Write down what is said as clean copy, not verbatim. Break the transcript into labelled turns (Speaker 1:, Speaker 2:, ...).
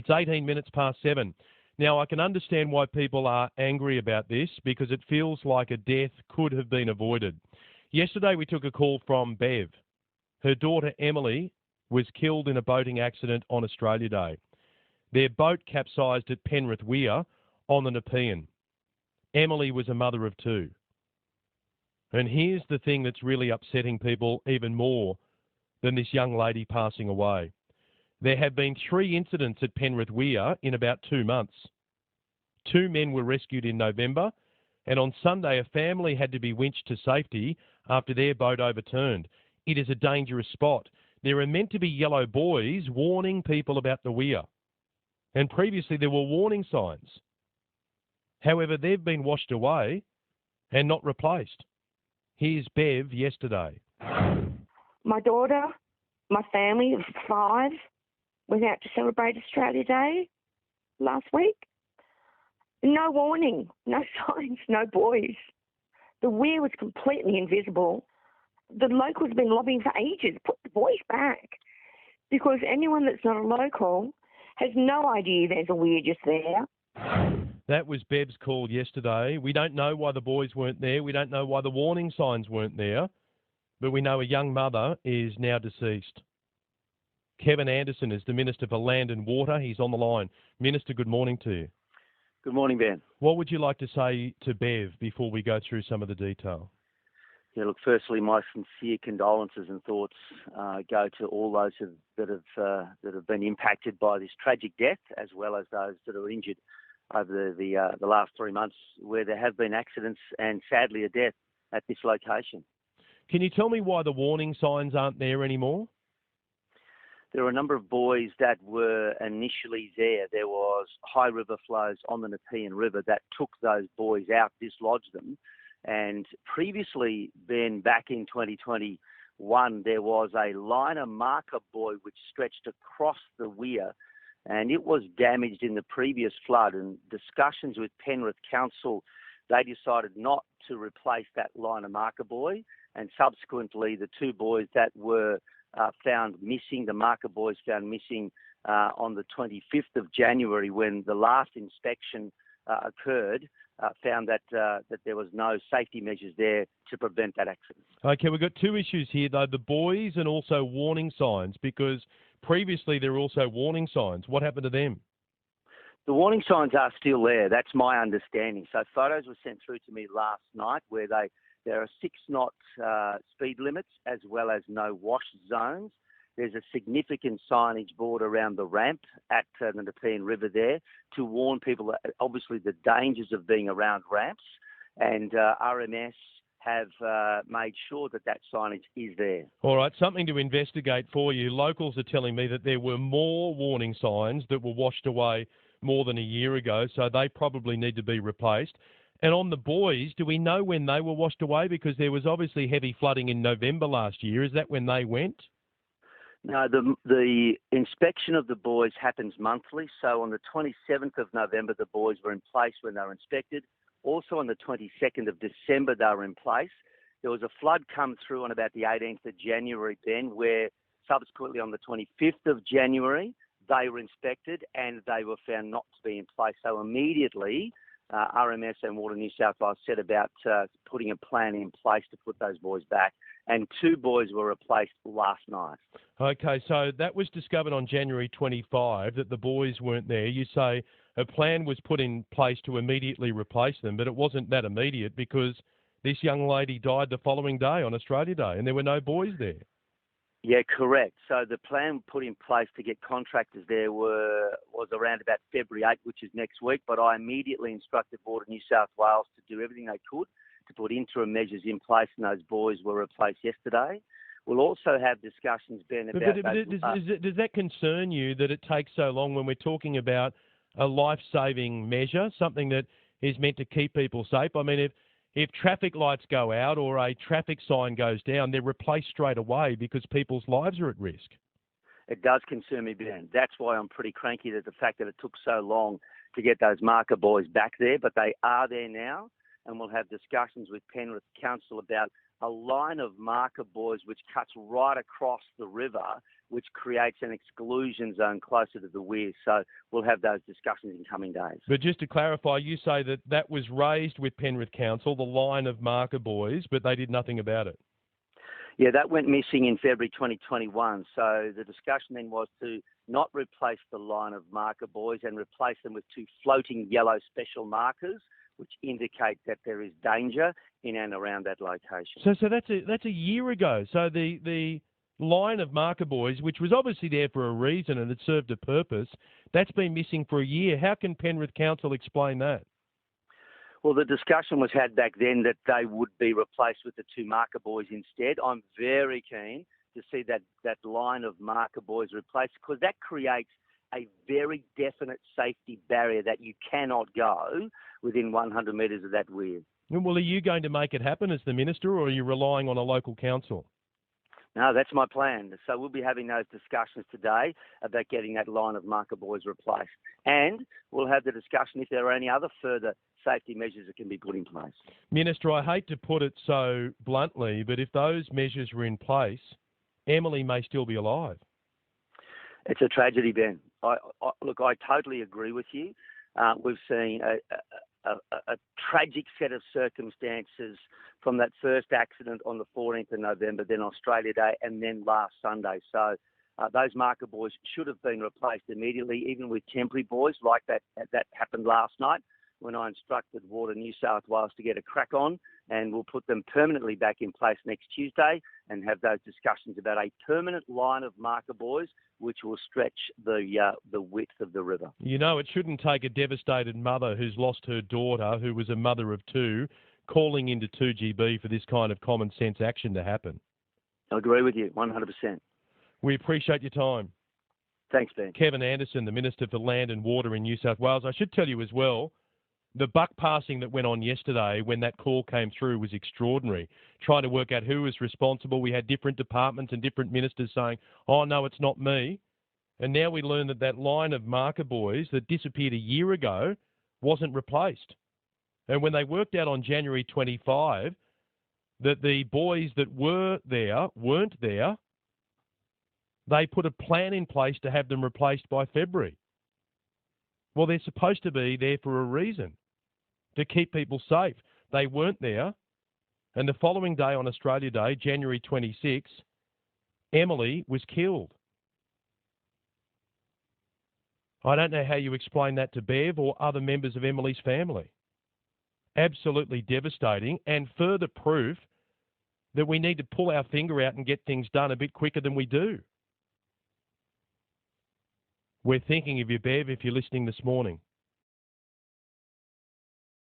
Speaker 1: It's 18 minutes past 7. Now, I can understand why people are angry about this because it feels like a death could have been avoided. Yesterday, we took a call from Bev. Her daughter, Emily, was killed in a boating accident on Australia Day. Their boat capsized at Penrith Weir on the Nepean. Emily was a mother of 2. And here's the thing that's really upsetting people even more than this young lady passing away. There have been 3 incidents at Penrith Weir in about 2 months. 2 men were rescued in November, and on Sunday a family had to be winched to safety after their boat overturned. It is a dangerous spot. There are meant to be yellow buoys warning people about the weir. And previously there were warning signs. However, they've been washed away and not replaced. Here's Bev yesterday.
Speaker 2: My daughter, my family of 5, went out to celebrate Australia Day last week. No warning, no signs, no buoys. The weir was completely invisible. The locals have been lobbying for ages, put the buoys back, because anyone that's not a local has no idea there's a weir just there.
Speaker 1: That was Bev's call yesterday. We don't know why the buoys weren't there. We don't know why the warning signs weren't there. But we know a young mother is now deceased. Kevin Anderson is the Minister for Land and Water. He's on the line. Minister, good morning to you.
Speaker 3: Good morning, Ben.
Speaker 1: What would you like to say to Bev before we go through some of the detail?
Speaker 3: Yeah, look, firstly, my sincere condolences and thoughts go to all those that have been impacted by this tragic death, as well as those that are injured over the last 3 months, where there have been accidents and sadly a death at this location.
Speaker 1: Can you tell me why the warning signs aren't there anymore?
Speaker 3: There are a number of buoys that were initially there. There was high river flows on the Nepean River that took those buoys out, dislodged them. And previously, Ben, back in 2021, there was a liner marker buoy which stretched across the weir, and it was damaged in the previous flood. And discussions with Penrith Council, they decided not to replace that liner marker buoy. And subsequently, the 2 buoys that were found missing, the marker buoys found missing on the 25th of January when the last inspection occurred, found that there was no safety measures there to prevent that accident.
Speaker 1: Okay, we've got 2 issues here, though, the buoys and also warning signs, because previously there were also warning signs. What happened to them?
Speaker 3: The warning signs are still there. That's my understanding. So photos were sent through to me last night where there are 6-knot speed limits as well as no wash zones. There's a significant signage board around the ramp at the Nepean River there to warn people, obviously, the dangers of being around ramps. And RMS have made sure that signage is there.
Speaker 1: All right, something to investigate for you. Locals are telling me that there were more warning signs that were washed away more than a year ago, so they probably need to be replaced. And on the buoys, do we know when they were washed away? Because there was obviously heavy flooding in November last year. Is that when they went?
Speaker 3: No, the inspection of the buoys happens monthly. So on the 27th of November, the buoys were in place when they were inspected. Also on the 22nd of December, they were in place. There was a flood come through on about the 18th of January then, where subsequently on the 25th of January, they were inspected and they were found not to be in place. So immediately, RMS and Water New South Wales set about putting a plan in place to put those buoys back, and 2 buoys were replaced last night.
Speaker 1: Okay, so that was discovered on January 25, that the buoys weren't there. You say a plan was put in place to immediately replace them, but it wasn't that immediate because this young lady died the following day on Australia Day, and there were no buoys there.
Speaker 3: Yeah, correct. So the plan put in place to get contractors there was around about February 8, which is next week, but I immediately instructed Water New South Wales to do everything they could to put interim measures in place, and those buoys were replaced yesterday. We'll also have discussions, Ben, about...
Speaker 1: Does that concern you that it takes so long when we're talking about a life-saving measure, something that is meant to keep people safe? I mean, if traffic lights go out or a traffic sign goes down, they're replaced straight away because people's lives are at risk.
Speaker 3: It does concern me, Ben. That's why I'm pretty cranky at the fact that it took so long to get those marker buoys back there, but they are there now, and we'll have discussions with Penrith Council about a line of marker buoys which cuts right across the river, which creates an exclusion zone closer to the weir. So we'll have those discussions in coming days.
Speaker 1: But just to clarify, you say that that was raised with Penrith Council, the line of marker buoys, but they did nothing about it.
Speaker 3: Yeah, that went missing in February 2021. So the discussion then was to not replace the line of marker buoys and replace them with 2 floating yellow special markers, which indicate that there is danger in and around that location.
Speaker 1: So that's a year ago. So the line of marker buoys, which was obviously there for a reason and it served a purpose, that's been missing for a year. How can Penrith Council explain that?
Speaker 3: Well, the discussion was had back then that they would be replaced with the 2 marker buoys instead. I'm very keen to see that line of marker buoys replaced, because that creates a very definite safety barrier that you cannot go within 100 metres of that weir.
Speaker 1: Well, are you going to make it happen as the minister, or are you relying on a local council?
Speaker 3: No, that's my plan. So we'll be having those discussions today about getting that line of marker buoys replaced. And we'll have the discussion if there are any other further safety measures that can be put in place.
Speaker 1: Minister, I hate to put it so bluntly, but if those measures were in place, Emily may still be alive.
Speaker 3: It's a tragedy, Ben. Look, I totally agree with you. We've seen a tragic set of circumstances from that first accident on the 14th of November, then Australia Day, and then last Sunday. So those marker buoys should have been replaced immediately, even with temporary buoys like that happened last night, when I instructed Water New South Wales to get a crack on, and we'll put them permanently back in place next Tuesday and have those discussions about a permanent line of marker buoys which will stretch the width of the river.
Speaker 1: You know, it shouldn't take a devastated mother who's lost her daughter, who was a mother of 2, calling into 2GB for this kind of common sense action to happen.
Speaker 3: I agree with you, 100%.
Speaker 1: We appreciate your time.
Speaker 3: Thanks, Ben.
Speaker 1: Kevin Anderson, the Minister for Land and Water in New South Wales. I should tell you as well, the buck passing that went on yesterday when that call came through was extraordinary. Trying to work out who was responsible. We had different departments and different ministers saying, oh, no, it's not me. And now we learn that that line of marker buoys that disappeared a year ago wasn't replaced. And when they worked out on January 25 that the buoys that were there weren't there, they put a plan in place to have them replaced by February. Well, they're supposed to be there for a reason, to keep people safe. They weren't there. And the following day on Australia Day, January 26, Emily was killed. I don't know how you explain that to Bev or other members of Emily's family. Absolutely devastating, and further proof that we need to pull our finger out and get things done a bit quicker than we do. We're thinking of you, Bev, if you're listening this morning.